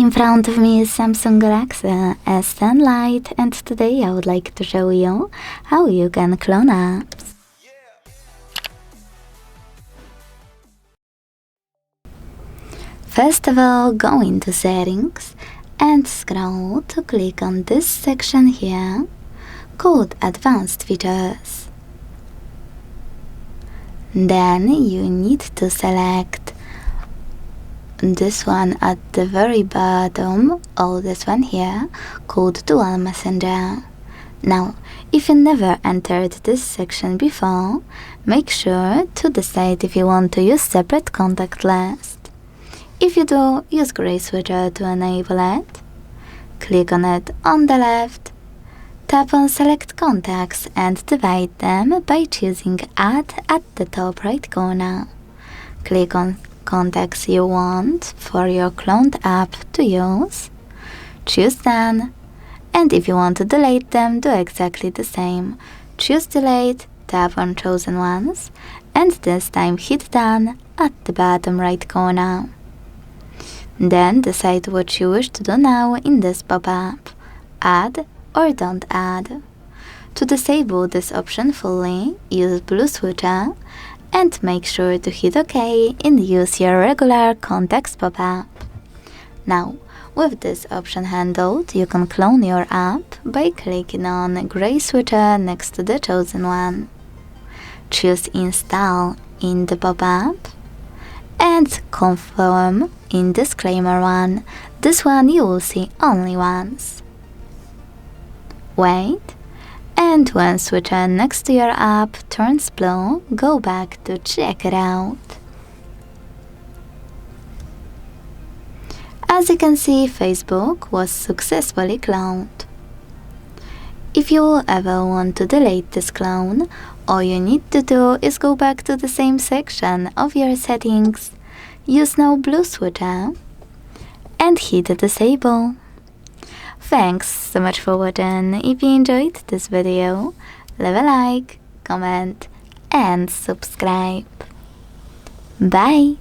In front of me is Samsung Galaxy S10 Lite, and today I would like to show you how you can clone apps. First of all, go into Settings and scroll to click on this section here called Advanced Features. Then you need to select this one at the very bottom, or this one here, called Dual Messenger. Now, if you never entered this section before, make sure to decide if you want to use separate contact list. If you do, use gray switcher to enable it. Click on it on the left, tap on Select Contacts and divide them by choosing Add at the top right corner. Click on contacts you want for your cloned app to use, choose Done, and if you want to delete them, do exactly the same. Choose Delete, tap on Chosen Ones, and this time hit Done at the bottom right corner. Then decide what you wish to do now in this pop-up, add or don't add. To disable this option fully, use blue switcher and make sure to hit OK and use your regular contacts pop-up. Now, with this option handled, you can clone your app by clicking on gray switcher next to the chosen one. Choose Install in the pop-up and Confirm in Disclaimer one. This one you will see only once. Wait. And when switcher next to your app turns blue, go back to check it out. As you can see, Facebook was successfully cloned. If you ever want to delete this clone, all you need to do is go back to the same section of your settings, use now blue switcher, and hit Disable. Thanks so much for watching. If you enjoyed this video, leave a like, comment and subscribe. Bye!